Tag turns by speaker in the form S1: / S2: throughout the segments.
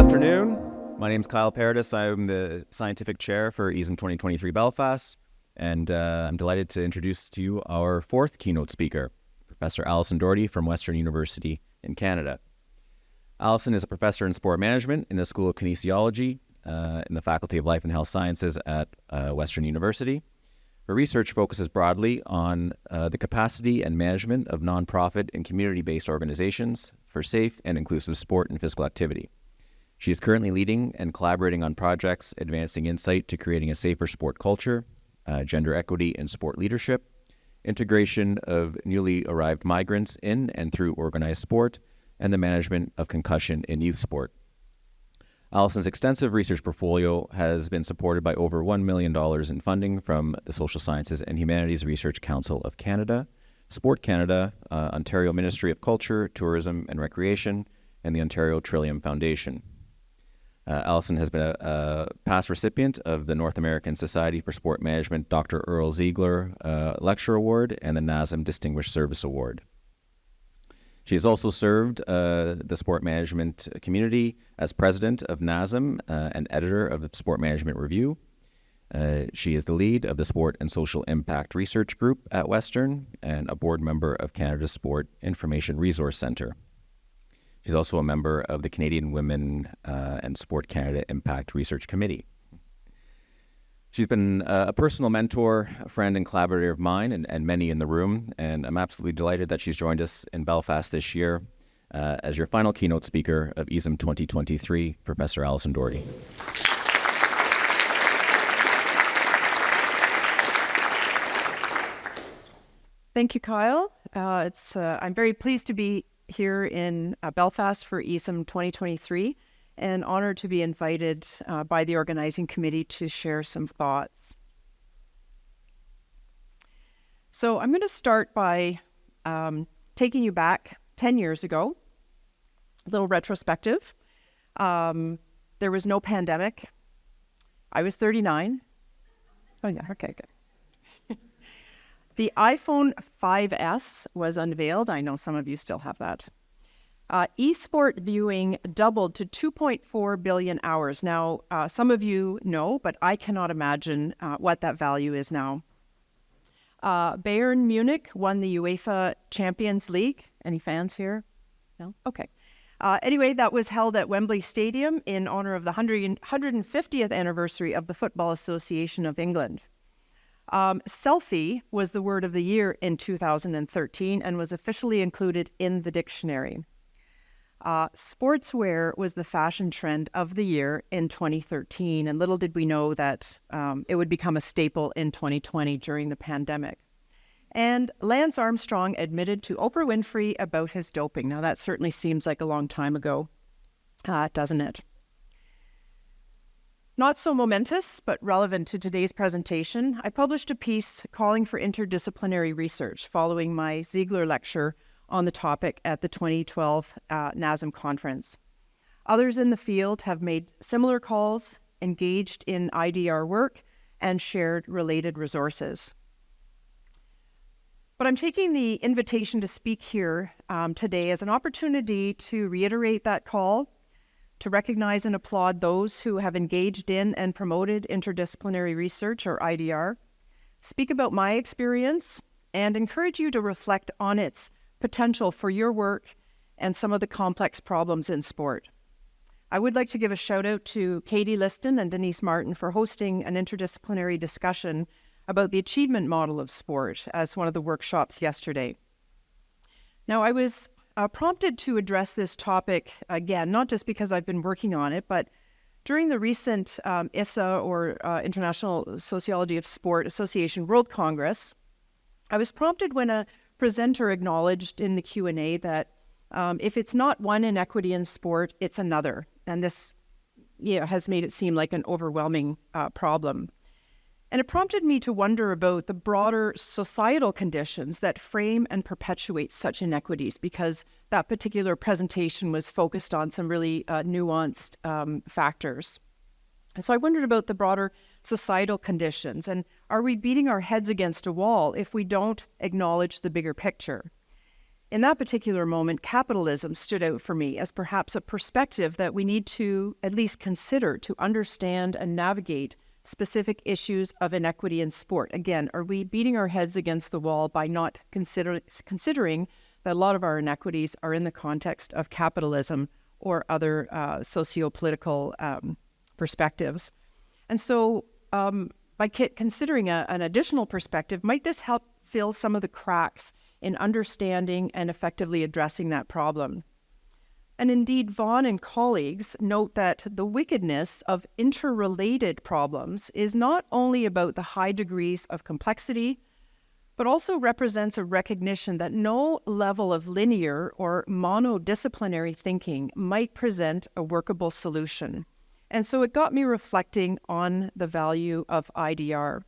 S1: afternoon. My name is Kyle Paradis. I'm the Scientific Chair for EASM 2023 Belfast, and I'm delighted to introduce to you our fourth keynote speaker, Professor Alison Doherty from Western University in Canada. Alison is a professor in sport management in the School of Kinesiology in the Faculty of Life and Health Sciences at Western University. Her research focuses broadly on the capacity and management of nonprofit and community-based organizations for safe and inclusive sport and physical activity. She is currently leading and collaborating on projects advancing insight to creating a safer sport culture, gender equity in sport leadership, integration of newly arrived migrants in and through organized sport, and the management of concussion in youth sport. Alison's extensive research portfolio has been supported by over $1 million in funding from the Social Sciences and Humanities Research Council of Canada, Sport Canada, Ontario Ministry of Culture, Tourism and Recreation, and the Ontario Trillium Foundation. Alison has been a past recipient of the North American Society for Sport Management Dr. Earl Ziegler Lecture Award and the NASM Distinguished Service Award. She has also served the sport management community as president of NASM and editor of the Sport Management Review. She is the lead of the Sport and Social Impact Research Group at Western and a board member of Canada's Sport Information Resource Centre. She's also a member of the Canadian Women and Sport Canada Impact Research Committee. She's been a personal mentor, a friend and collaborator of mine and many in the room, and I'm absolutely delighted that she's joined us in Belfast this year as your final keynote speaker of EASM 2023, Professor Alison Doherty.
S2: Thank you, Kyle. I'm very pleased to be here in Belfast for EASM 2023 and honored to be invited by the organizing committee to share some thoughts. So I'm going to start by taking you back 10 years ago, a little retrospective. There was no pandemic. I was 39. Oh yeah, okay, good. The iPhone 5S was unveiled. I know some of you still have that. Esport viewing doubled to 2.4 billion hours. Now, some of you know, but I cannot imagine what that value is now. Bayern Munich won the UEFA Champions League. Any fans here? No? Okay. Anyway, that was held at Wembley Stadium in honor of the 150th anniversary of the Football Association of England. Selfie was the word of the year in 2013 and was officially included in the dictionary. Sportswear was the fashion trend of the year in 2013, and little did we know that it would become a staple in 2020 during the pandemic. And Lance Armstrong admitted to Oprah Winfrey about his doping. Now, that certainly seems like a long time ago, doesn't it? Not so momentous, but relevant to today's presentation, I published a piece calling for interdisciplinary research following my Ziegler lecture on the topic at the 2012 NASM conference. Others in the field have made similar calls, engaged in IDR work, and shared related resources. But I'm taking the invitation to speak here today as an opportunity to reiterate that call, to recognize and applaud those who have engaged in and promoted interdisciplinary research, or IDR, speak about my experience, and encourage you to reflect on its potential for your work and some of the complex problems in sport. I would like to give a shout out to Katie Liston and Denise Martin for hosting an interdisciplinary discussion about the achievement model of sport as one of the workshops yesterday. Now, I was prompted to address this topic again, not just because I've been working on it, but during the recent ISSA, or International Sociology of Sport Association World Congress, I was prompted when a presenter acknowledged in the Q&A that if it's not one inequity in sport, it's another. And this has made it seem like an overwhelming problem. And it prompted me to wonder about the broader societal conditions that frame and perpetuate such inequities, because that particular presentation was focused on some really nuanced factors. And so I wondered about the broader societal conditions, and are we beating our heads against a wall if we don't acknowledge the bigger picture? In that particular moment, capitalism stood out for me as perhaps a perspective that we need to at least consider to understand and navigate specific issues of inequity in sport. Again, are we beating our heads against the wall by not considering that a lot of our inequities are in the context of capitalism or other socio-political perspectives? And so by considering an additional perspective, might this help fill some of the cracks in understanding and effectively addressing that problem? And indeed, Vaughan and colleagues note that the wickedness of interrelated problems is not only about the high degrees of complexity, but also represents a recognition that no level of linear or monodisciplinary thinking might present a workable solution. And so it got me reflecting on the value of IDR.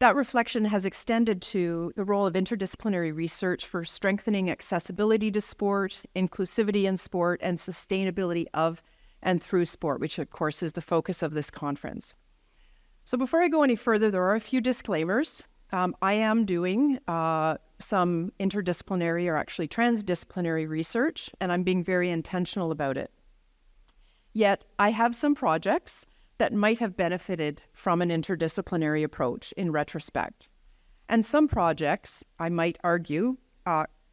S2: That reflection has extended to the role of interdisciplinary research for strengthening accessibility to sport, inclusivity in sport, and sustainability of and through sport, which of course is the focus of this conference. So before I go any further, there are a few disclaimers. I am doing some interdisciplinary or actually transdisciplinary research, and I'm being very intentional about it. Yet I have some projects that might have benefited from an interdisciplinary approach in retrospect. And some projects, I might argue,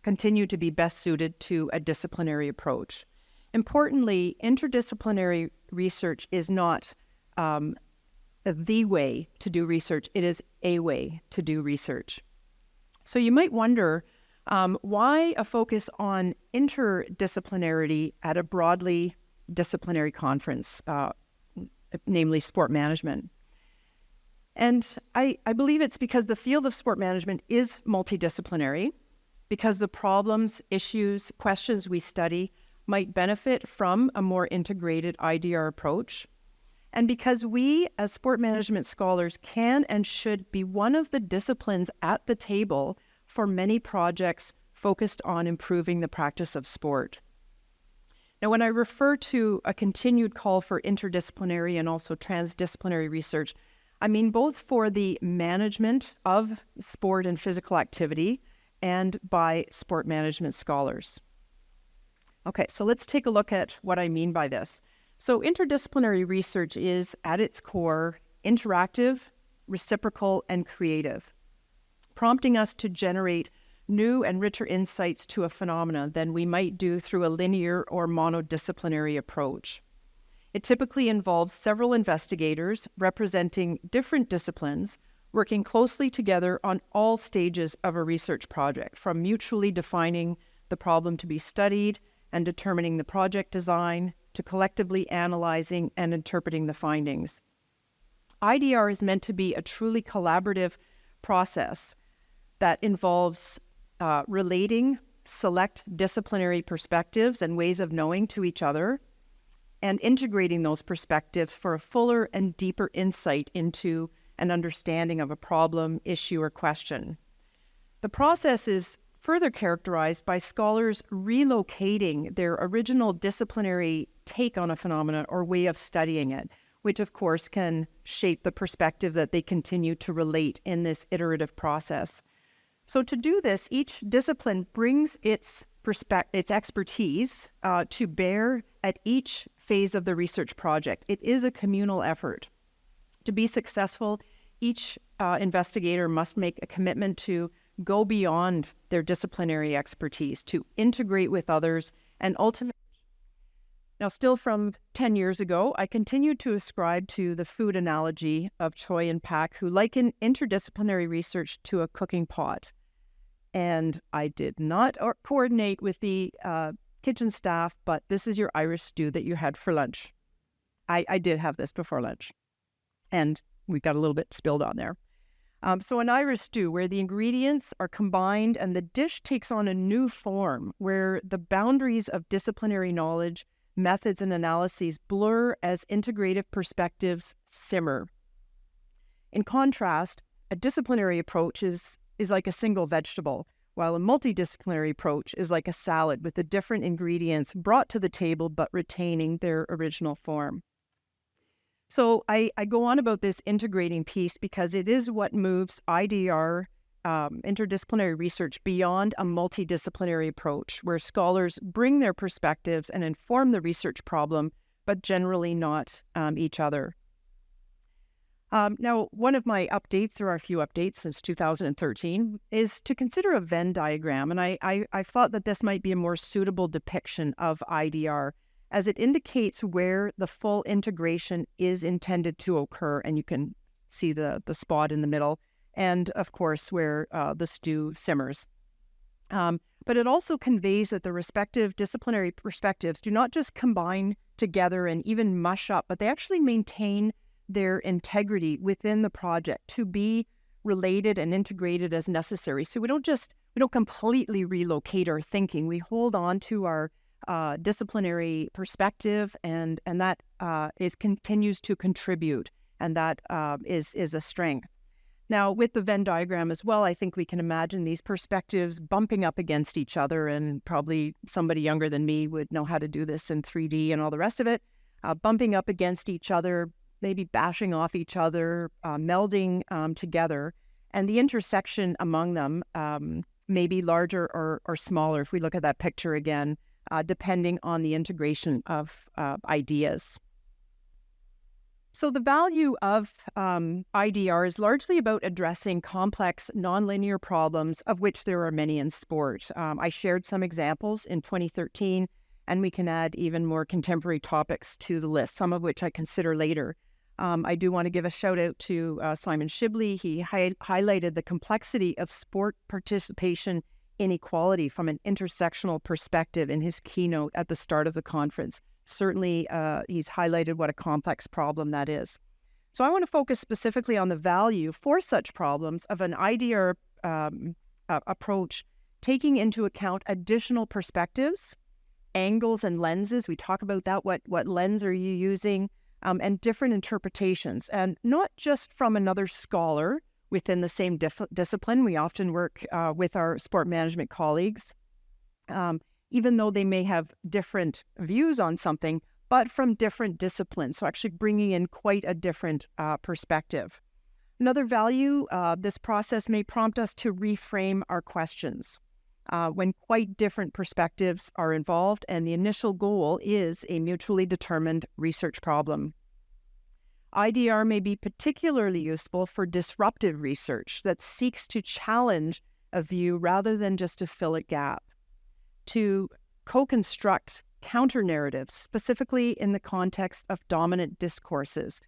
S2: continue to be best suited to a disciplinary approach. Importantly, interdisciplinary research is not the way to do research. It is a way to do research. So you might wonder why a focus on interdisciplinarity at a broadly disciplinary conference, namely sport management. And I believe it's because the field of sport management is multidisciplinary, because the problems, issues, questions we study might benefit from a more integrated IDR approach, and because we as sport management scholars can and should be one of the disciplines at the table for many projects focused on improving the practice of sport. Now, when I refer to a continued call for interdisciplinary and also transdisciplinary research, I mean both for the management of sport and physical activity and by sport management scholars. Okay, so let's take a look at what I mean by this. So interdisciplinary research is, at its core, interactive, reciprocal, and creative, prompting us to generate new and richer insights to a phenomena than we might do through a linear or monodisciplinary approach. It typically involves several investigators representing different disciplines working closely together on all stages of a research project, from mutually defining the problem to be studied and determining the project design to collectively analyzing and interpreting the findings. IDR is meant to be a truly collaborative process that involves relating select disciplinary perspectives and ways of knowing to each other and integrating those perspectives for a fuller and deeper insight into an understanding of a problem, issue, or question. The process is further characterized by scholars relocating their original disciplinary take on a phenomena or way of studying it, which of course can shape the perspective that they continue to relate in this iterative process. So to do this, each discipline brings its expertise to bear at each phase of the research project. It is a communal effort. To be successful, each investigator must make a commitment to go beyond their disciplinary expertise, to integrate with others, and ultimately. Now, still from 10 years ago, I continued to ascribe to the food analogy of Choi and Pak, who liken interdisciplinary research to a cooking pot. And I did not coordinate with the kitchen staff, but this is your Irish stew that you had for lunch. I did have this before lunch, and we got a little bit spilled on there. So an Irish stew where the ingredients are combined and the dish takes on a new form, where the boundaries of disciplinary knowledge, methods, and analyses blur as integrative perspectives simmer. In contrast, a disciplinary approach is like a single vegetable, while a multidisciplinary approach is like a salad with the different ingredients brought to the table but retaining their original form. So I go on about this integrating piece because it is what moves IDR interdisciplinary research beyond a multidisciplinary approach, where scholars bring their perspectives and inform the research problem, but generally not each other. Now, one of my updates, there are a few updates since 2013, is to consider a Venn diagram. And I thought that this might be a more suitable depiction of IDR, as it indicates where the full integration is intended to occur. And you can see the spot in the middle, and of course, where the stew simmers. But it also conveys that the respective disciplinary perspectives do not just combine together and even mush up, but they actually maintain their integrity within the project to be related and integrated as necessary. So we don't completely relocate our thinking. We hold on to our disciplinary perspective, and that continues to contribute, and that is a strength. Now, with the Venn diagram as well, I think we can imagine these perspectives bumping up against each other, and probably somebody younger than me would know how to do this in 3D and all the rest of it, bumping up against each other, maybe bashing off each other, melding together, and the intersection among them may be larger or smaller if we look at that picture again, depending on the integration of ideas. So the value of IDR is largely about addressing complex, nonlinear problems, of which there are many in sport. I shared some examples in 2013, and we can add even more contemporary topics to the list, some of which I consider later. I do want to give a shout out to Simon Shibley. He highlighted the complexity of sport participation inequality from an intersectional perspective in his keynote at the start of the conference. Certainly, he's highlighted what a complex problem that is. So I want to focus specifically on the value for such problems of an IDR approach, taking into account additional perspectives, angles and lenses. We talk about that. What lens are you using? And different interpretations, and not just from another scholar within the same discipline. We often work with our sport management colleagues, even though they may have different views on something, but from different disciplines. So actually bringing in quite a different perspective. Another value, this process may prompt us to reframe our questions when quite different perspectives are involved, and the initial goal is a mutually determined research problem. IDR may be particularly useful for disruptive research that seeks to challenge a view rather than just to fill a gap, to co-construct counter-narratives, specifically in the context of dominant discourses.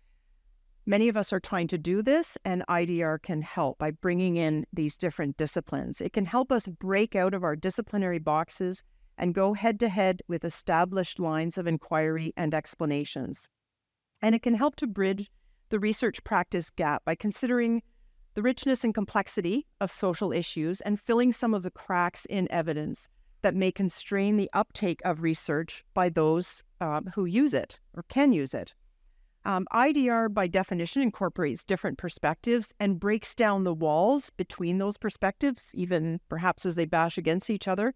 S2: Many of us are trying to do this, and IDR can help by bringing in these different disciplines. It can help us break out of our disciplinary boxes and go head-to-head with established lines of inquiry and explanations. And it can help to bridge the research practice gap by considering the richness and complexity of social issues and filling some of the cracks in evidence that may constrain the uptake of research by those who use it or can use it. IDR, by definition, incorporates different perspectives and breaks down the walls between those perspectives, even perhaps as they bash against each other.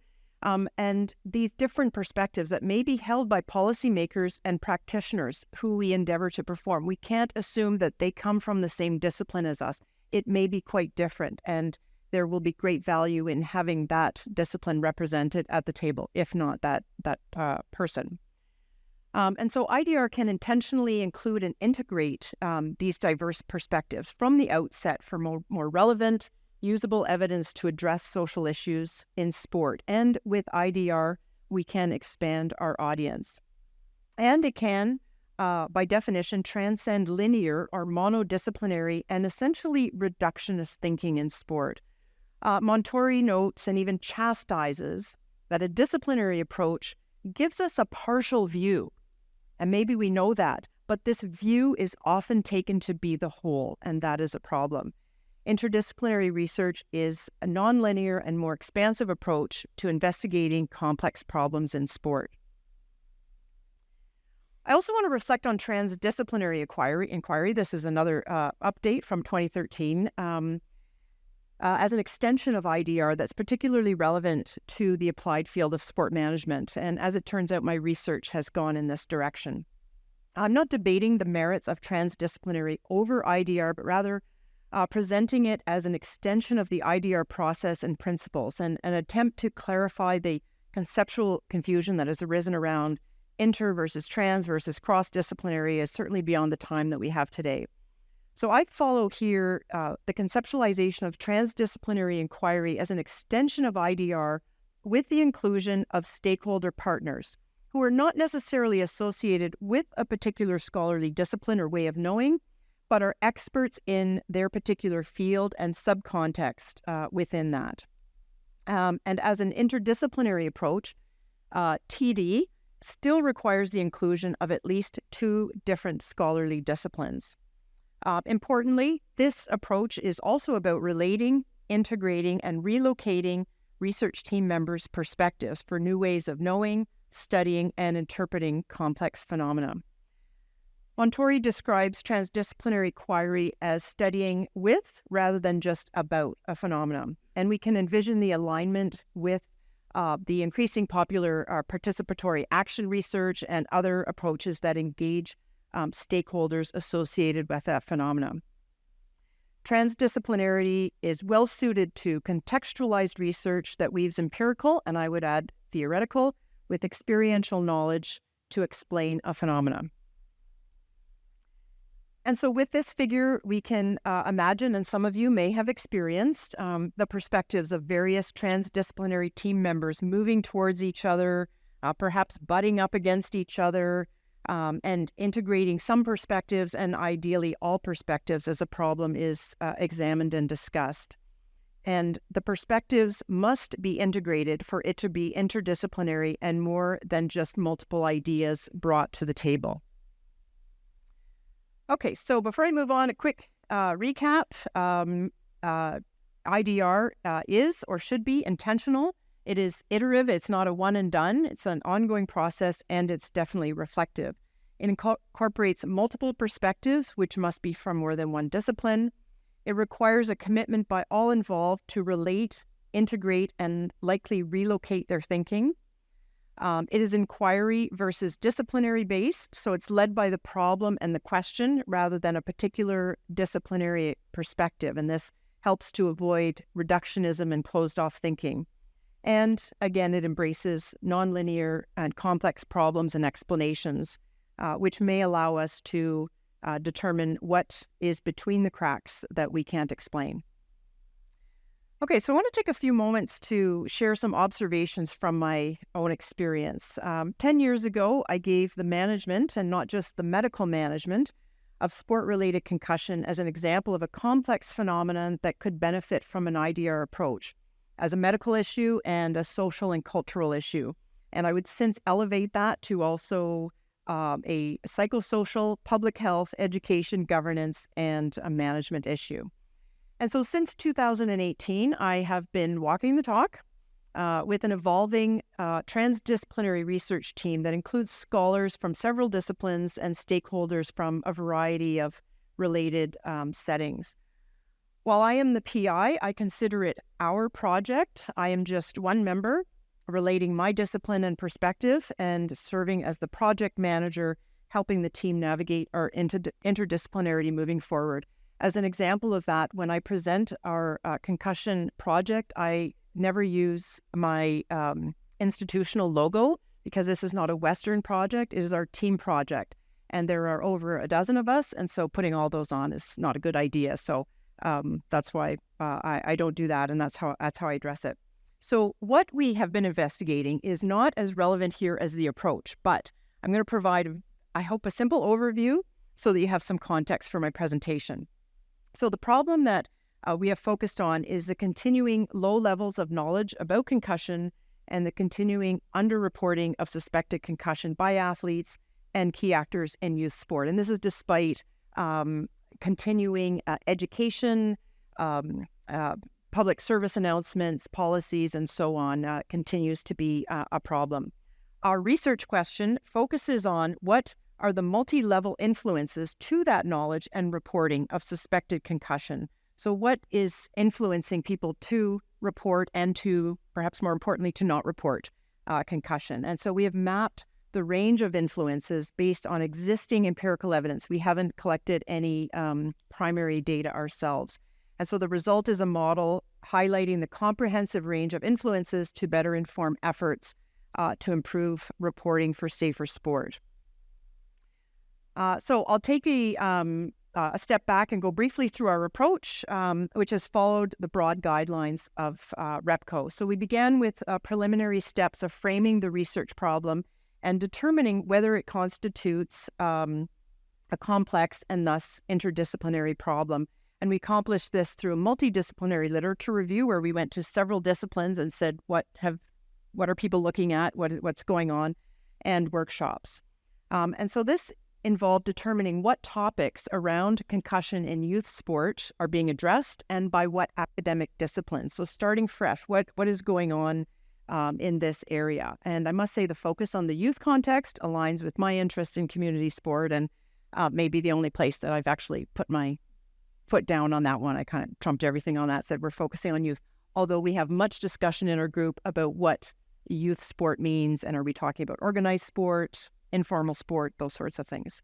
S2: And these different perspectives that may be held by policymakers and practitioners who we endeavor to perform. We can't assume that they come from the same discipline as us. It may be quite different, and there will be great value in having that discipline represented at the table, if not that person. And so IDR can intentionally include and integrate these diverse perspectives from the outset for more relevant, usable evidence to address social issues in sport. And with IDR, we can expand our audience. And it can, by definition, transcend linear or monodisciplinary and essentially reductionist thinking in sport. Montori notes and even chastises that a disciplinary approach gives us a partial view. And maybe we know that, but this view is often taken to be the whole, and that is a problem. Interdisciplinary research is a nonlinear and more expansive approach to investigating complex problems in sport. I also want to reflect on transdisciplinary inquiry. This is another update from 2013 as an extension of IDR that's particularly relevant to the applied field of sport management. And as it turns out, my research has gone in this direction. I'm not debating the merits of transdisciplinary over IDR, but rather presenting it as an extension of the IDR process and principles, and an attempt to clarify the conceptual confusion that has arisen around inter versus trans versus cross-disciplinary is certainly beyond the time that we have today. So I follow here the conceptualization of transdisciplinary inquiry as an extension of IDR with the inclusion of stakeholder partners who are not necessarily associated with a particular scholarly discipline or way of knowing, but are experts in their particular field and subcontext within that. And as an interdisciplinary approach, TD still requires the inclusion of at least two different scholarly disciplines. Importantly, this approach is also about relating, integrating, and relocating research team members' perspectives for new ways of knowing, studying, and interpreting complex phenomena. Montori describes transdisciplinary inquiry as studying with rather than just about a phenomenon, and we can envision the alignment with the increasing popular participatory action research and other approaches that engage stakeholders associated with that phenomenon. Transdisciplinarity is well suited to contextualized research that weaves empirical, and I would add theoretical, with experiential knowledge to explain a phenomenon. And so with this figure, we can imagine, and some of you may have experienced, the perspectives of various transdisciplinary team members moving towards each other, perhaps butting up against each other, and integrating some perspectives and ideally all perspectives as a problem is examined and discussed. And the perspectives must be integrated for it to be interdisciplinary and more than just multiple ideas brought to the table. Okay, so before I move on, a quick recap. IDR is or should be intentional. It is iterative. It's not a one and done. It's an ongoing process, and it's definitely reflective. It incorporates multiple perspectives, which must be from more than one discipline. It requires a commitment by all involved to relate, integrate, and likely relocate their thinking. It is inquiry versus disciplinary based, so it's led by the problem and the question rather than a particular disciplinary perspective, and this helps to avoid reductionism and closed-off thinking. And again, it embraces nonlinear and complex problems and explanations, which may allow us to determine what is between the cracks that we can't explain. Okay, so I want to take a few moments to share some observations from my own experience. 10 years ago, I gave the management, and not just the medical management, of sport-related concussion as an example of a complex phenomenon that could benefit from an IDR approach as a medical issue and a social and cultural issue. And I would since elevate that to also a psychosocial, public health, education, governance, and a management issue. And so since 2018, I have been walking the talk with an evolving transdisciplinary research team that includes scholars from several disciplines and stakeholders from a variety of related settings. While I am the PI, I consider it our project. I am just one member relating my discipline and perspective and serving as the project manager, helping the team navigate our interdisciplinarity moving forward. As an example of that, when I present our concussion project, I never use my institutional logo because this is not a Western project. It is our team project. And there are over a dozen of us. And so putting all those on is not a good idea. So that's why I don't do that. And that's how I address it. So what we have been investigating is not as relevant here as the approach, but I'm going to provide, I hope, a simple overview so that you have some context for my presentation. So the problem that we have focused on is the continuing low levels of knowledge about concussion and the continuing underreporting of suspected concussion by athletes and key actors in youth sport. And this is despite continuing education, public service announcements, policies, and so on continues to be a problem. Our research question focuses on what are the multi-level influences to that knowledge and reporting of suspected concussion. So what is influencing people to report and to, perhaps more importantly, to not report concussion? And so we have mapped the range of influences based on existing empirical evidence. We haven't collected any primary data ourselves. And so the result is a model highlighting the comprehensive range of influences to better inform efforts to improve reporting for safer sport. So I'll take a step back and go briefly through our approach, which has followed the broad guidelines of REPCO. So we began with preliminary steps of framing the research problem and determining whether it constitutes a complex and thus interdisciplinary problem. And we accomplished this through a multidisciplinary literature review where we went to several disciplines and said, what are people looking at, what's going on, and workshops. And so this involved determining what topics around concussion in youth sport are being addressed and by what academic disciplines. So starting fresh, what is going on in this area? And I must say the focus on the youth context aligns with my interest in community sport, and maybe the only place that I've actually put my foot down on that one. I kind of trumped everything on that, said we're focusing on youth, although we have much discussion in our group about what youth sport means, and are we talking about organized sport, informal sport, those sorts of things.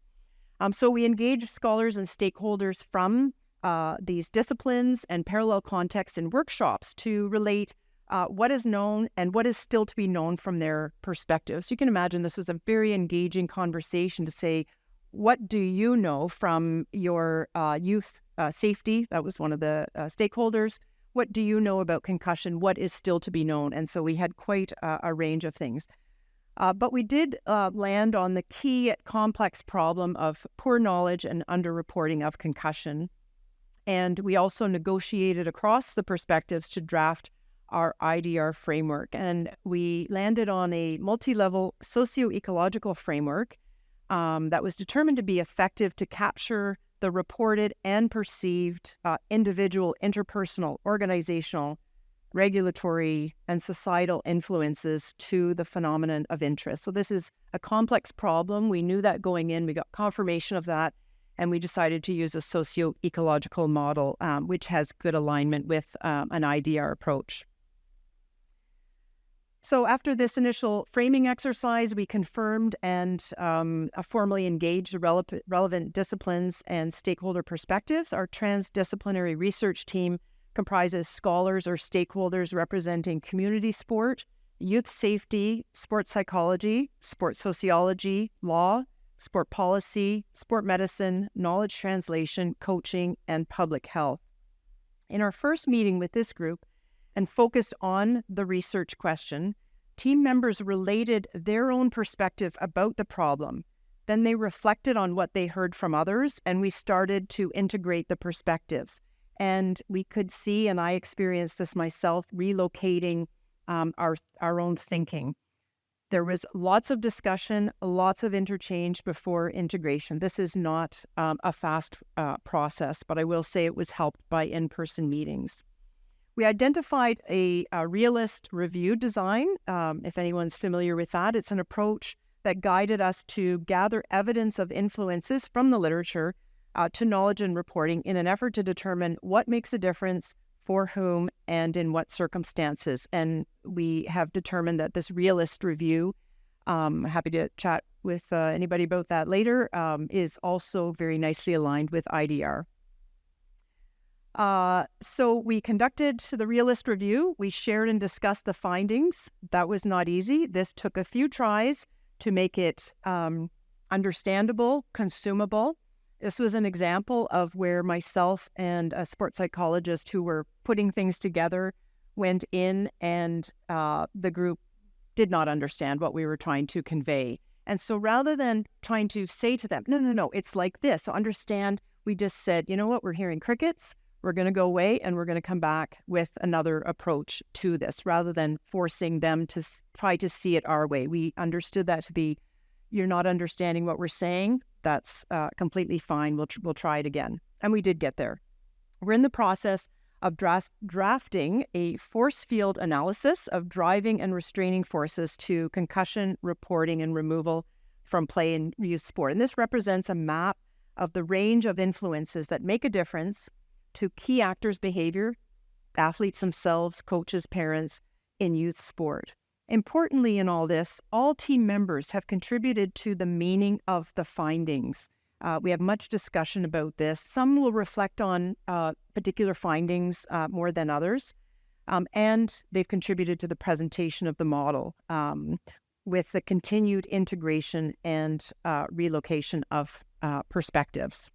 S2: So we engaged scholars and stakeholders from these disciplines and parallel contexts in workshops to relate what is known and what is still to be known from their perspective. So you can imagine this was a very engaging conversation to say, what do you know from your youth safety? That was one of the stakeholders. What do you know about concussion? What is still to be known? And so we had quite a range of things. But we did land on the key complex problem of poor knowledge and underreporting of concussion. And we also negotiated across the perspectives to draft our IDR framework. And we landed on a multi-level socio-ecological framework that was determined to be effective to capture the reported and perceived individual, interpersonal, organizational, regulatory, and societal influences to the phenomenon of interest. So this is a complex problem. We knew that going in. We got confirmation of that, and we decided to use a socio-ecological model, which has good alignment with an IDR approach. So after this initial framing exercise, we confirmed and formally engaged the relevant disciplines and stakeholder perspectives. Our transdisciplinary research team comprises scholars or stakeholders representing community sport, youth safety, sports psychology, sports sociology, law, sport policy, sport medicine, knowledge translation, coaching, and public health. In our first meeting with this group, and focused on the research question, team members related their own perspective about the problem. Then they reflected on what they heard from others, and we started to integrate the perspectives. And we could see, and I experienced this myself, relocating our own thinking. There was lots of discussion, lots of interchange before integration. This is not a fast process, but I will say it was helped by in-person meetings. We identified a realist review design. If anyone's familiar with that, it's an approach that guided us to gather evidence of influences from the literature to knowledge and reporting in an effort to determine what makes a difference, for whom, and in what circumstances. And we have determined that this realist review, happy to chat with anybody about that later, is also very nicely aligned with IDR. So we conducted the realist review. We shared and discussed the findings. That was not easy. This took a few tries to make it understandable, consumable. This was an example of where myself and a sports psychologist who were putting things together went in, and the group did not understand what we were trying to convey. And so rather than trying to say to them, no, it's like this, so understand, we just said, you know what, we're hearing crickets. We're going to go away and we're going to come back with another approach to this rather than forcing them to try to see it our way. We understood that to be, you're not understanding what we're saying. That's completely fine. We'll try it again. And we did get there. We're in the process of drafting a force field analysis of driving and restraining forces to concussion reporting and removal from play in youth sport. And this represents a map of the range of influences that make a difference to key actors' behavior, athletes themselves, coaches, parents in youth sport. Importantly in all this, all team members have contributed to the meaning of the findings. We have much discussion about this. Some will reflect on particular findings more than others, and they've contributed to the presentation of the model with the continued integration and relocation of perspectives.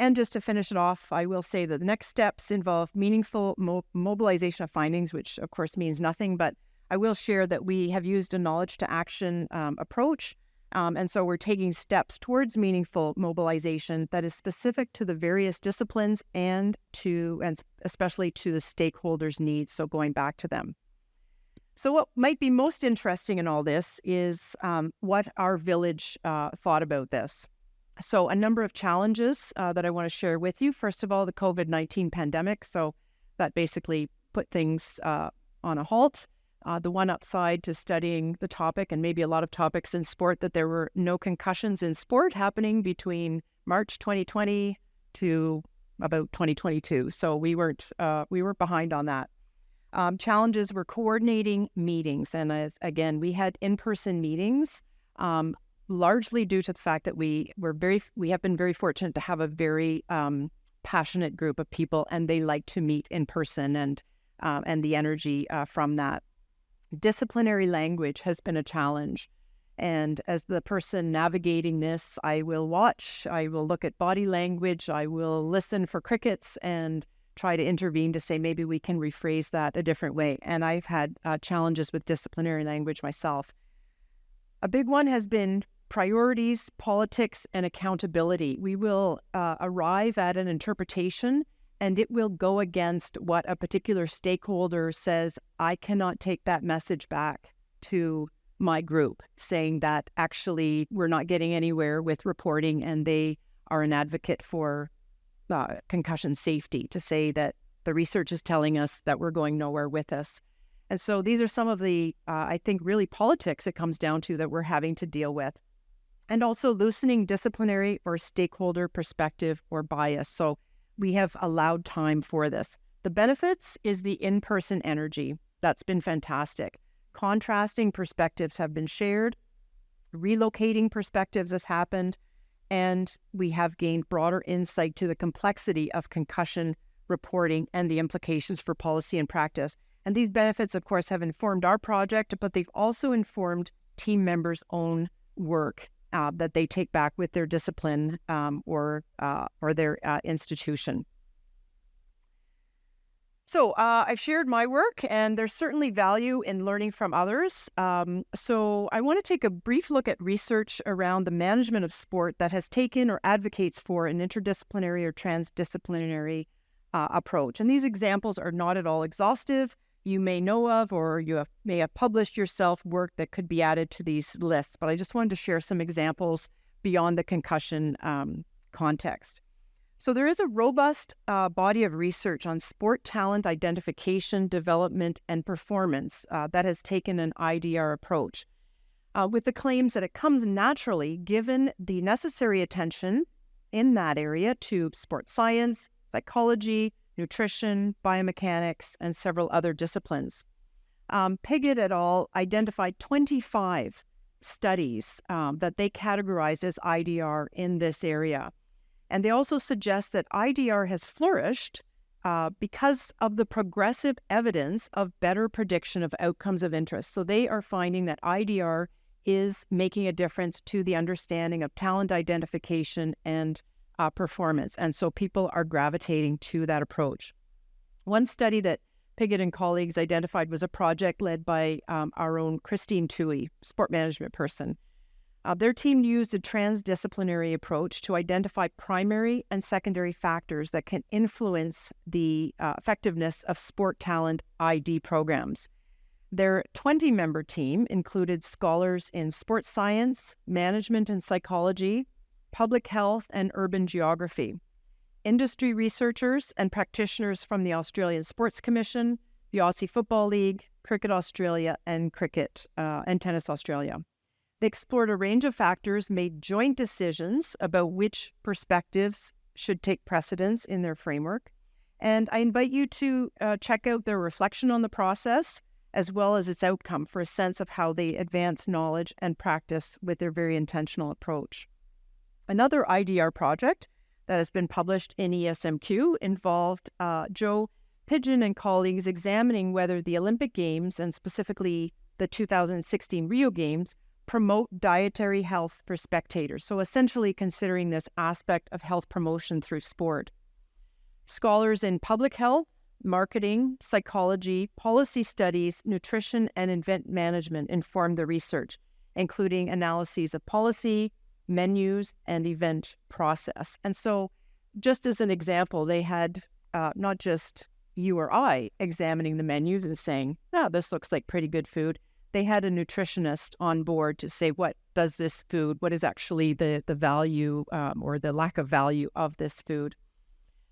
S2: And just to finish it off, I will say that the next steps involve meaningful mobilization of findings, which of course means nothing, but I will share that we have used a knowledge to action approach. And so we're taking steps towards meaningful mobilization that is specific to the various disciplines and especially to the stakeholders' needs. So going back to them. So what might be most interesting in all this is what our village thought about this. So a number of challenges that I want to share with you. First of all, the COVID-19 pandemic. So that basically put things on a halt. The one upside to studying the topic, and maybe a lot of topics in sport, that there were no concussions in sport happening between March 2020 to about 2022. So we were behind on that. Challenges were coordinating meetings, and again, we had in-person meetings, largely due to the fact that we have been very fortunate to have a very passionate group of people, and they like to meet in person, and the energy from that. Disciplinary language has been a challenge. And as the person navigating this, I will watch, I will look at body language, I will listen for crickets and try to intervene to say maybe we can rephrase that a different way. And I've had challenges with disciplinary language myself. A big one has been priorities, politics, and accountability. We will arrive at an interpretation, and it will go against what a particular stakeholder says. I cannot take that message back to my group, saying that actually we're not getting anywhere with reporting, and they are an advocate for concussion safety, to say that the research is telling us that we're going nowhere with this. And so these are some of the, I think, really politics it comes down to that we're having to deal with. And also loosening disciplinary or stakeholder perspective or bias. So we have allowed time for this. The benefits is the in-person energy. That's been fantastic. Contrasting perspectives have been shared. Relocating perspectives has happened. And we have gained broader insight to the complexity of concussion reporting and the implications for policy and practice. And these benefits, of course, have informed our project, but they've also informed team members' own work that they take back with their discipline or their institution. So I've shared my work, and there's certainly value in learning from others. So I want to take a brief look at research around the management of sport that has taken or advocates for an interdisciplinary or transdisciplinary approach. And these examples are not at all exhaustive. You may know of, or may have published yourself work that could be added to these lists. But I just wanted to share some examples beyond the concussion context. So there is a robust body of research on sport talent identification, development, and performance that has taken an IDR approach with the claims that it comes naturally given the necessary attention in that area to sports science, psychology, nutrition, biomechanics, and several other disciplines. Piggott et al. Identified 25 studies that they categorized as IDR in this area. And they also suggest that IDR has flourished because of the progressive evidence of better prediction of outcomes of interest. So they are finding that IDR is making a difference to the understanding of talent identification and performance. And so people are gravitating to that approach. One study that Piggott and colleagues identified was a project led by our own Christine Toohey, sport management person. Their team used a transdisciplinary approach to identify primary and secondary factors that can influence the effectiveness of sport talent ID programs. Their 20-member team included scholars in sports science, management and psychology, public health, and urban geography, industry researchers and practitioners from the Australian Sports Commission, the Aussie Football League, Cricket Australia, and Tennis Australia. They explored a range of factors, made joint decisions about which perspectives should take precedence in their framework. And I invite you to check out their reflection on the process as well as its outcome for a sense of how they advance knowledge and practice with their very intentional approach. Another IDR project that has been published in ESMQ involved Joe Pigeon and colleagues examining whether the Olympic Games, and specifically the 2016 Rio Games, promote dietary health for spectators. So essentially considering this aspect of health promotion through sport. Scholars in public health, marketing, psychology, policy studies, nutrition, and event management informed the research, including analyses of policy, menus, and event process. And so just as an example, they had not just you or I examining the menus and saying, this looks like pretty good food. They had a nutritionist on board to say, what does this food, what is actually the value or the lack of value of this food?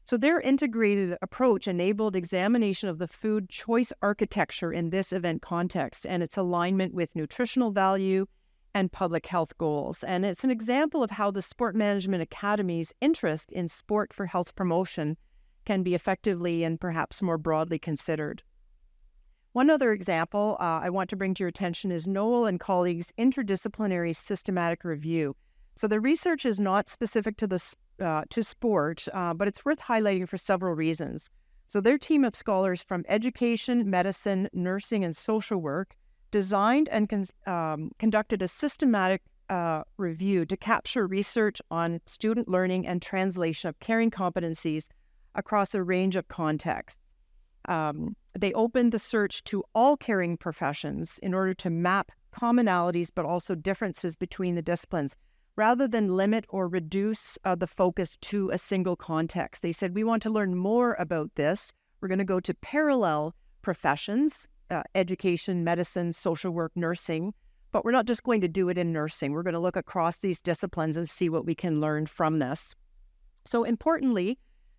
S2: So their integrated approach enabled examination of the food choice architecture in this event context and its alignment with nutritional value and public health goals. And it's an example of how the Sport Management Academy's interest in sport for health promotion can be effectively and perhaps more broadly considered. One other example I want to bring to your attention is Noel and colleagues' interdisciplinary systematic review. So the research is not specific to sport, but it's worth highlighting for several reasons. So their team of scholars from education, medicine, nursing, and social work designed and conducted a systematic review to capture research on student learning and translation of caring competencies across a range of contexts. They opened the search to all caring professions in order to map commonalities but also differences between the disciplines, rather than limit or reduce the focus to a single context. They said, we want to learn more about this. We're going to go to parallel professions, education, medicine, social work, nursing, but we're not just going to do it in nursing. We're going to look across these disciplines and see what we can learn from this. So importantly,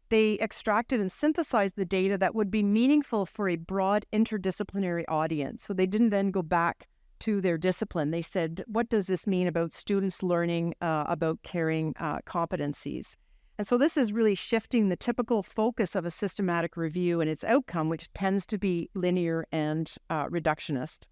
S2: they extracted and synthesized the data that would be meaningful for a broad interdisciplinary audience. So they didn't then go back to their discipline. They said, what does this mean about students learning about caring competencies? And so this is really shifting the typical focus of a systematic review and its outcome, which tends to be linear and reductionist.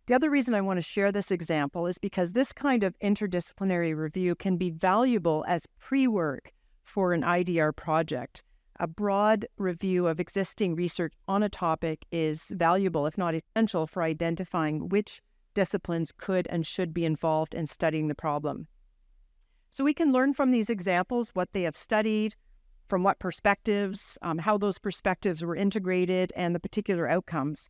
S2: The other reason I want to share this example is because this kind of interdisciplinary review can be valuable as pre-work for an IDR project. A broad review of existing research on a topic is valuable, if not essential, for identifying which disciplines could and should be involved in studying the problem. So we can learn from these examples what they have studied, from what perspectives, how those perspectives were integrated, and the particular outcomes.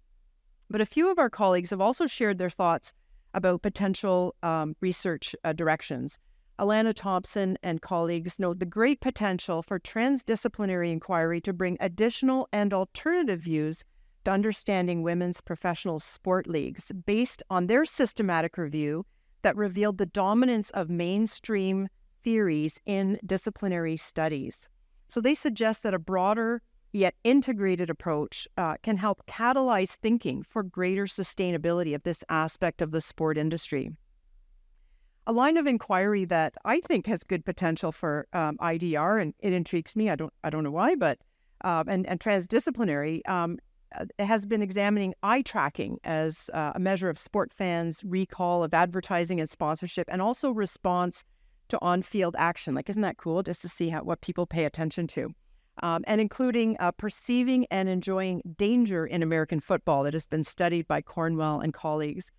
S2: But a few of our colleagues have also shared their thoughts about potential research directions. Alana Thompson and colleagues note the great potential for transdisciplinary inquiry to bring additional and alternative views to understanding women's professional sport leagues based on their systematic review that revealed the dominance of mainstream theories in disciplinary studies. So they suggest that a broader yet integrated approach can help catalyze thinking for greater sustainability of this aspect of the sport industry. A line of inquiry that I think has good potential for IDR, and it intrigues me, I don't know why, but and transdisciplinary, has been examining eye tracking as a measure of sport fans' recall of advertising and sponsorship, and also response to on-field action. Like, isn't that cool? Just to see what people pay attention to. And including perceiving and enjoying danger in American football that has been studied by Cornwell and colleagues.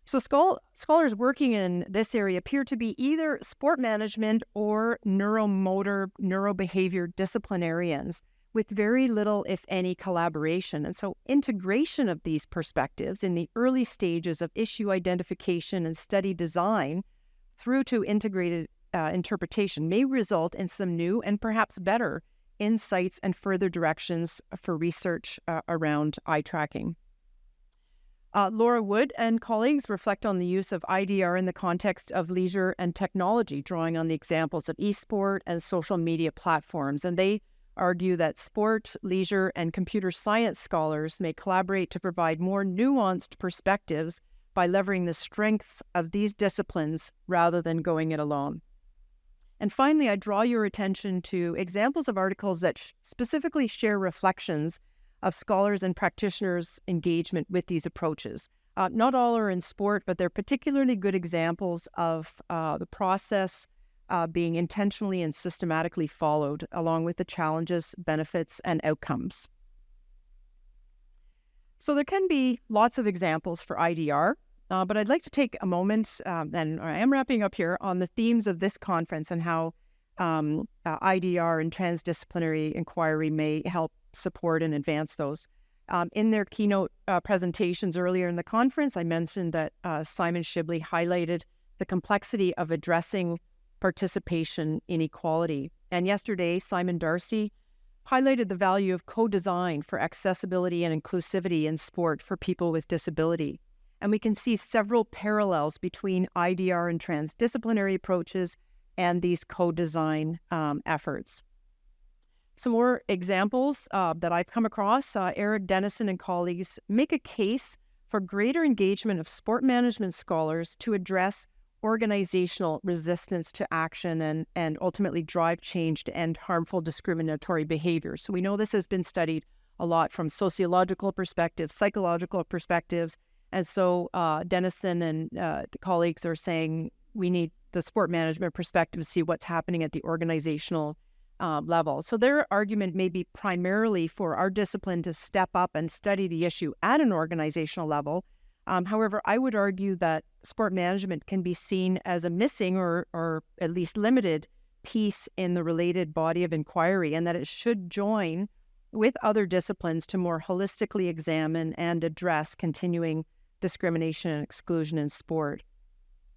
S2: So scholars working in this area appear to be either sport management or neuromotor, neurobehavior disciplinarians with very little, if any, collaboration. And so integration of these perspectives in the early stages of issue identification and study design through to integrated interpretation may result in some new and perhaps better insights and further directions for research around eye tracking. Laura Wood and colleagues reflect on the use of IDR in the context of leisure and technology, drawing on the examples of esport and social media platforms. And they argue that sport, leisure, and computer science scholars may collaborate to provide more nuanced perspectives by leveraging the strengths of these disciplines rather than going it alone. And finally, I draw your attention to examples of articles that specifically share reflections of scholars and practitioners' engagement with these approaches. Not all are in sport, but they're particularly good examples of the process being intentionally and systematically followed, along with the challenges, benefits, and outcomes. So there can be lots of examples for IDR, but I'd like to take a moment, and I am wrapping up here, on the themes of this conference and how IDR and transdisciplinary inquiry may help support and advance those. In their keynote presentations earlier in the conference, I mentioned that Simon Shibley highlighted the complexity of addressing participation inequality. And yesterday, Simon Darcy highlighted the value of co-design for accessibility and inclusivity in sport for people with disability. And we can see several parallels between IDR and transdisciplinary approaches and these co-design efforts. Some more examples that I've come across, Eric Dennison and colleagues make a case for greater engagement of sport management scholars to address organizational resistance to action and ultimately drive change to end harmful discriminatory behavior. So we know this has been studied a lot from sociological perspectives, psychological perspectives. And so Dennison and colleagues are saying we need the sport management perspective to see what's happening at the organizational level. So their argument may be primarily for our discipline to step up and study the issue at an organizational level. However, I would argue that sport management can be seen as a missing or at least limited piece in the related body of inquiry, and that it should join with other disciplines to more holistically examine and address continuing discrimination and exclusion in sport.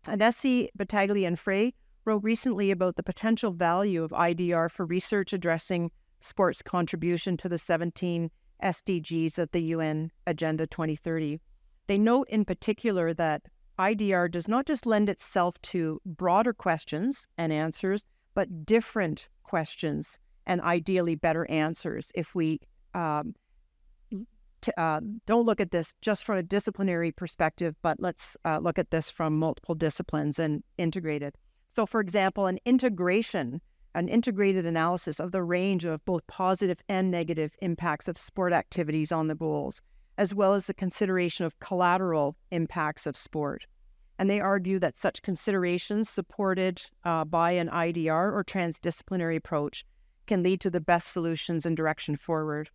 S2: Anesi, Battaglia, and Frey wrote recently about the potential value of IDR for research addressing sport's contribution to the 17 SDGs of the UN Agenda 2030. They note in particular that IDR does not just lend itself to broader questions and answers, but different questions and ideally better answers if we don't look at this just from a disciplinary perspective, but let's look at this from multiple disciplines and integrate it. So, for example, an integrated analysis of the range of both positive and negative impacts of sport activities on the goals, as well as the consideration of collateral impacts of sport. And they argue that such considerations supported by an IDR or transdisciplinary approach can lead to the best solutions and direction forward.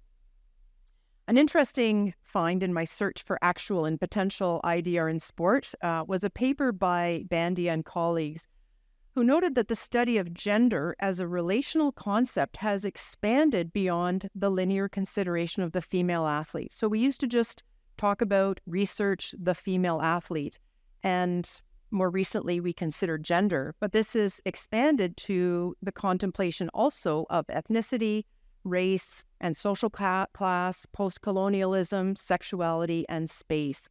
S2: An interesting find in my search for actual and potential IDR in sport was a paper by Bandia and colleagues who noted that the study of gender as a relational concept has expanded beyond the linear consideration of the female athlete. So we used to just talk about, research the female athlete, and more recently we consider gender, but this is expanded to the contemplation also of ethnicity, race, and social class, post-colonialism, sexuality, and space.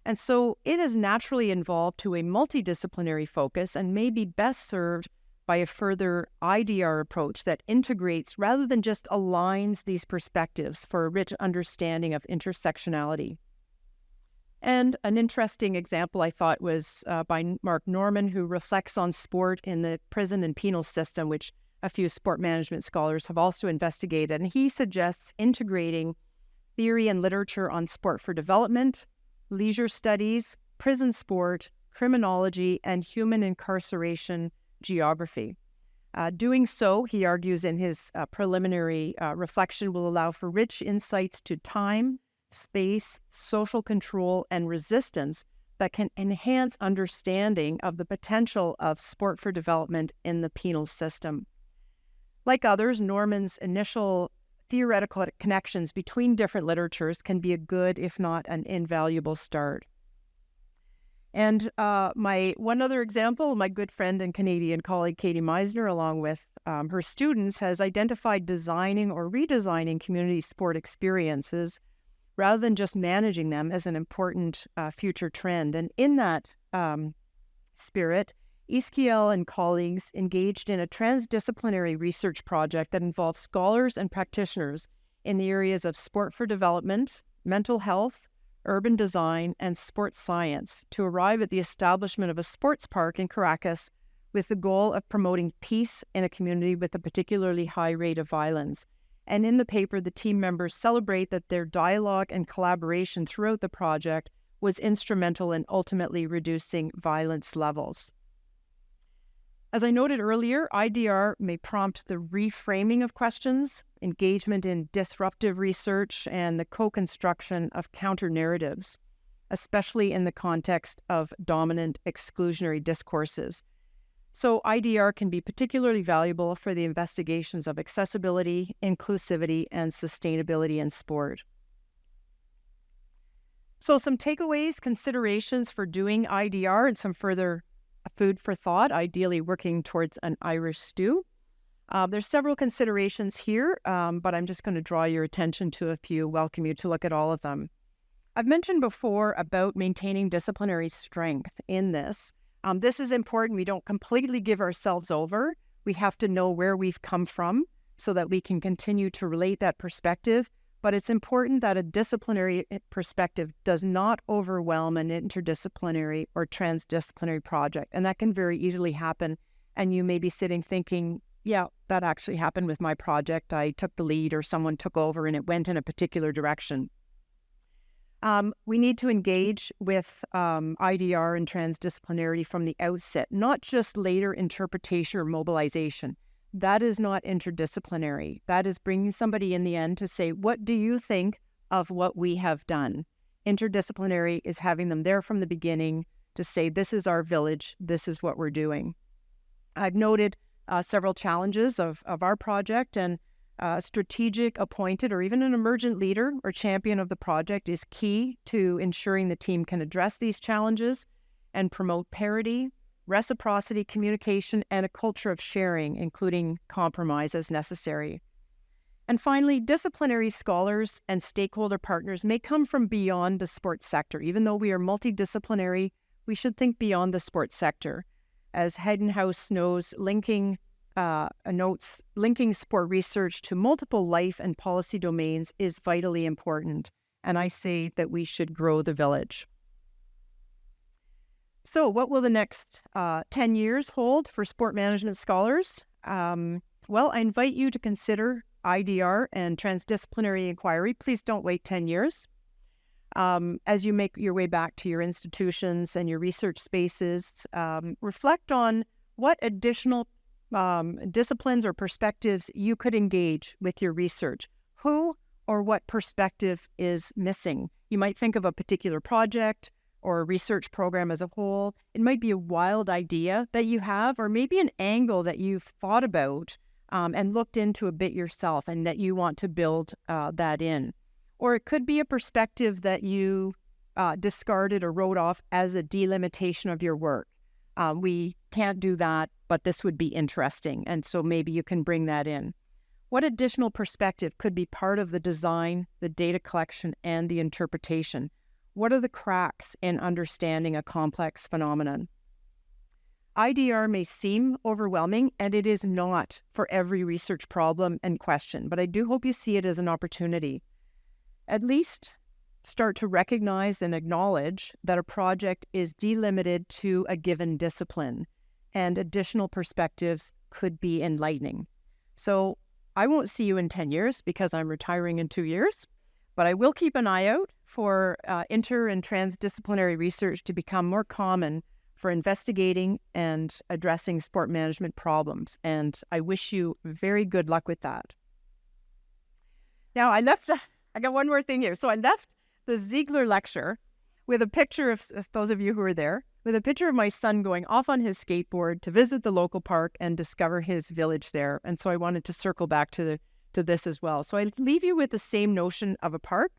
S2: And so it is naturally involved to a multidisciplinary focus and may be best served by a further IDR approach that integrates rather than just aligns these perspectives for a rich understanding of intersectionality. And an interesting example I thought was by Mark Norman, who reflects on sport in the prison and penal system, which a few sport management scholars have also investigated. And he suggests integrating theory and literature on sport for development, leisure studies, prison sport, criminology, and human incarceration geography. Doing so, he argues in his preliminary reflection, will allow for rich insights to time, space, social control, and resistance that can enhance understanding of the potential of sport for development in the penal system. Like others, Norman's initial theoretical connections between different literatures can be a good, if not an invaluable start. And my one other example, my good friend and Canadian colleague Katie Meisner, along with her students, has identified designing or redesigning community sport experiences rather than just managing them as an important future trend. And in that spirit, Iskiel and colleagues engaged in a transdisciplinary research project that involves scholars and practitioners in the areas of sport for development, mental health, urban design, and sports science to arrive at the establishment of a sports park in Caracas with the goal of promoting peace in a community with a particularly high rate of violence. And in the paper, the team members celebrate that their dialogue and collaboration throughout the project was instrumental in ultimately reducing violence levels. As I noted earlier, IDR may prompt the reframing of questions, engagement in disruptive research, and the co-construction of counter-narratives, especially in the context of dominant exclusionary discourses. So IDR can be particularly valuable for the investigations of accessibility, inclusivity, and sustainability in sport. So some takeaways, considerations for doing IDR, and some further food for thought, ideally working towards an Irish stew. There's several considerations here, but I'm just going to draw your attention to a few, welcome you to look at all of them. I've mentioned before about maintaining disciplinary strength in this. This is important. We don't completely give ourselves over. We have to know where we've come from so that we can continue to relate that perspective. But it's important that a disciplinary perspective does not overwhelm an interdisciplinary or transdisciplinary project. And that can very easily happen. And you may be sitting thinking, yeah, that actually happened with my project. I took the lead or someone took over and it went in a particular direction. We need to engage with IDR and transdisciplinarity from the outset, not just later interpretation or mobilization. That is not interdisciplinary. That is bringing somebody in the end to say, what do you think of what we have done? Interdisciplinary is having them there from the beginning to say, this is our village, this is what we're doing. I've noted several challenges of our project, and strategic, appointed, or even an emergent leader or champion of the project is key to ensuring the team can address these challenges and promote parity, reciprocity, communication, and a culture of sharing, including compromise as necessary. And finally, disciplinary scholars and stakeholder partners may come from beyond the sports sector. Even though we are multidisciplinary, we should think beyond the sports sector. As Heidenhaus notes, linking sport research to multiple life and policy domains is vitally important. And I say that we should grow the village. So what will the next 10 years hold for sport management scholars? Well, I invite you to consider IDR and transdisciplinary inquiry. Please don't wait 10 years. As you make your way back to your institutions and your research spaces, reflect on what additional disciplines or perspectives you could engage with your research. Who or what perspective is missing? You might think of a particular project or a research program as a whole. It might be a wild idea that you have, or maybe an angle that you've thought about and looked into a bit yourself and that you want to build that in. Or it could be a perspective that you discarded or wrote off as a delimitation of your work. We can't do that, but this would be interesting. And so maybe you can bring that in. What additional perspective could be part of the design, the data collection, and the interpretation? What are the cracks in understanding a complex phenomenon? IDR may seem overwhelming, and it is not for every research problem and question, but I do hope you see it as an opportunity. At least start to recognize and acknowledge that a project is delimited to a given discipline, and additional perspectives could be enlightening. So I won't see you in 10 years because I'm retiring in 2 years, but I will keep an eye out for inter and transdisciplinary research to become more common for investigating and addressing sport management problems. And I wish you very good luck with that. Now, I got one more thing here. So I left the Ziegler lecture with a picture of those of you who were there, with a picture of my son going off on his skateboard to visit the local park and discover his village there. And so I wanted to circle back to this as well. So I leave you with the same notion of a park.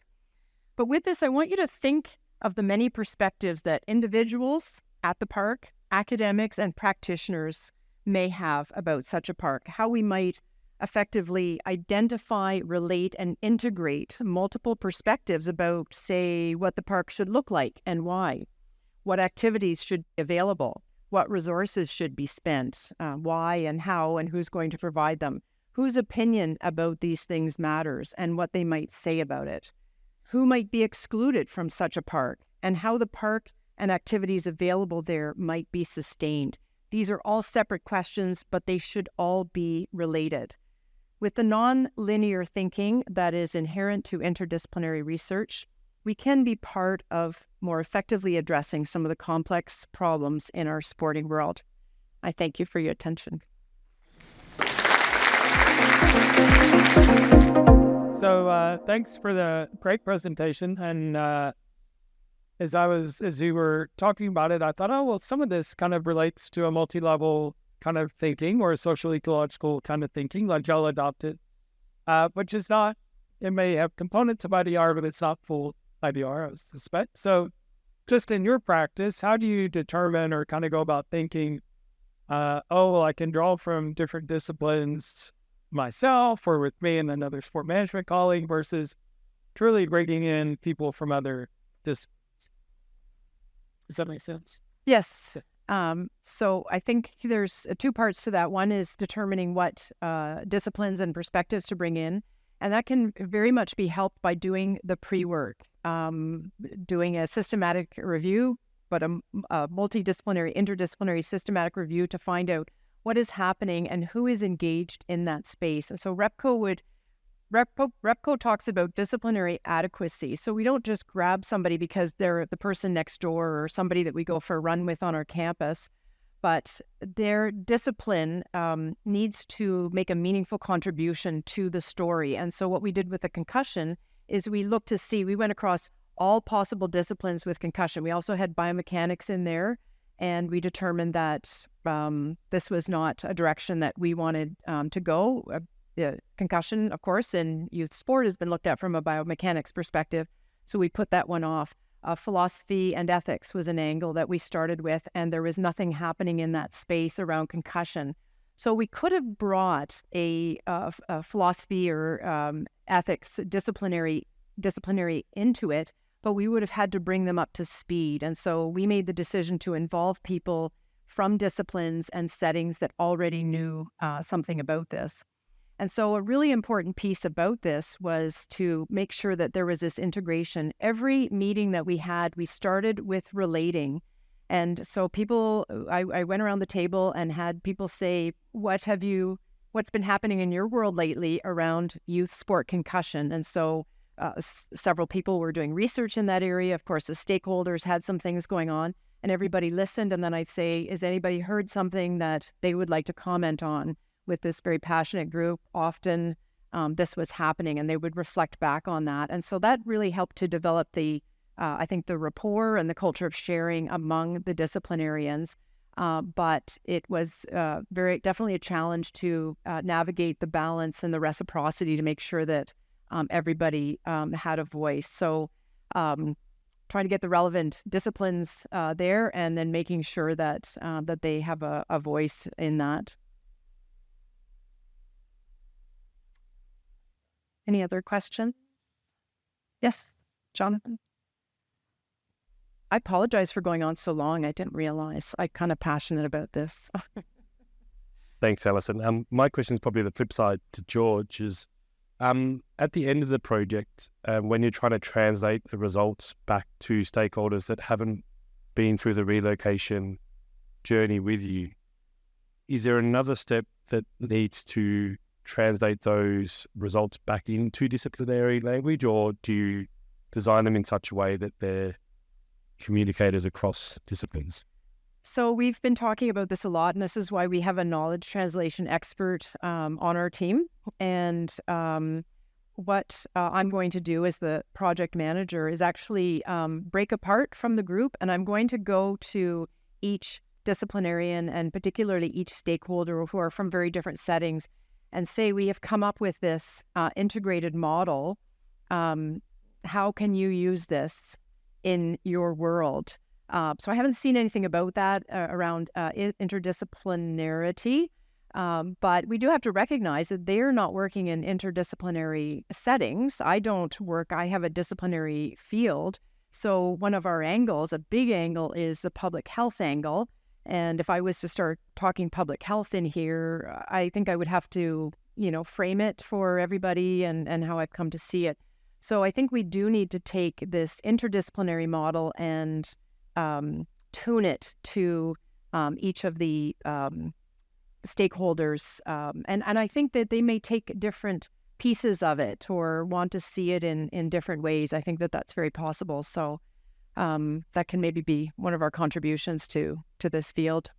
S2: But with this, I want you to think of the many perspectives that individuals at the park, academics, and practitioners may have about such a park, how we might effectively identify, relate, and integrate multiple perspectives about, say, what the park should look like and why, what activities should be available, what resources should be spent, why and how and who's going to provide them, whose opinion about these things matters and what they might say about it, who might be excluded from such a park, and how the park and activities available there might be sustained. These are all separate questions, but they should all be related. With the non-linear thinking that is inherent to interdisciplinary research, we can be part of more effectively addressing some of the complex problems in our sporting world. I thank you for your attention.
S3: So thanks for the great presentation. And as you were talking about it, I thought, oh, well, some of this kind of relates to a multi-level kind of thinking or a social ecological kind of thinking, like y'all adopted, which is not, it may have components of IDR, but it's not full IDR, I suspect. So just in your practice, how do you determine or kind of go about thinking, well, I can draw from different disciplines myself or with me and another sport management colleague versus truly bringing in people from other disciplines? Does that make sense?
S2: Yes. So I think there's two parts to that. One is determining what disciplines and perspectives to bring in. And that can very much be helped by doing the pre-work, doing a systematic review, but a multidisciplinary, interdisciplinary systematic review to find out what is happening and who is engaged in that space. And so Repco talks about disciplinary adequacy. So we don't just grab somebody because they're the person next door or somebody that we go for a run with on our campus, but their discipline needs to make a meaningful contribution to the story. And so what we did with the concussion is we went across all possible disciplines with concussion. We also had biomechanics in there, and we determined that this was not a direction that we wanted to go. The concussion, of course, in youth sport has been looked at from a biomechanics perspective, so we put that one off. Philosophy and ethics was an angle that we started with, and there was nothing happening in that space around concussion. So we could have brought a philosophy or ethics disciplinary into it, but we would have had to bring them up to speed. And so we made the decision to involve people from disciplines and settings that already knew something about this. And so a really important piece about this was to make sure that there was this integration. Every meeting that we had, we started with relating. And so I went around the table and had people say, what's been happening in your world lately around youth sport concussion? And so several people were doing research in that area. Of course, the stakeholders had some things going on, and everybody listened. And then I'd say, has anybody heard something that they would like to comment on? With this very passionate group, often this was happening, and they would reflect back on that. And so that really helped to develop I think the rapport and the culture of sharing among the disciplinarians. But it was definitely a challenge to navigate the balance and the reciprocity to make sure that everybody had a voice. So trying to get the relevant disciplines there, and then making sure that they have a voice in that. Any other questions? Yes, Jonathan. I apologize for going on so long. I didn't realize. I'm kind of passionate about this.
S4: Thanks, Alison. My question is probably the flip side to George is, at the end of the project, when you're trying to translate the results back to stakeholders that haven't been through the relocation journey with you, is there another step that needs to translate those results back into disciplinary language, or do you design them in such a way that they're communicators across disciplines?
S2: So we've been talking about this a lot, and this is why we have a knowledge translation expert on our team. And what I'm going to do as the project manager is actually break apart from the group, and I'm going to go to each disciplinarian and particularly each stakeholder who are from very different settings and say, we have come up with this integrated model. How can you use this in your world? So I haven't seen anything about that around interdisciplinarity, but we do have to recognize that they're not working in interdisciplinary settings. I have a disciplinary field. So one of our angles, a big angle, is the public health angle. And if I was to start talking public health in here, I think I would have to, frame it for everybody and how I've come to see it. So I think we do need to take this interdisciplinary model and tune it to each of the stakeholders, and I think that they may take different pieces of it or want to see it in different ways. I think that that's very possible. So that can maybe be one of our contributions to this field.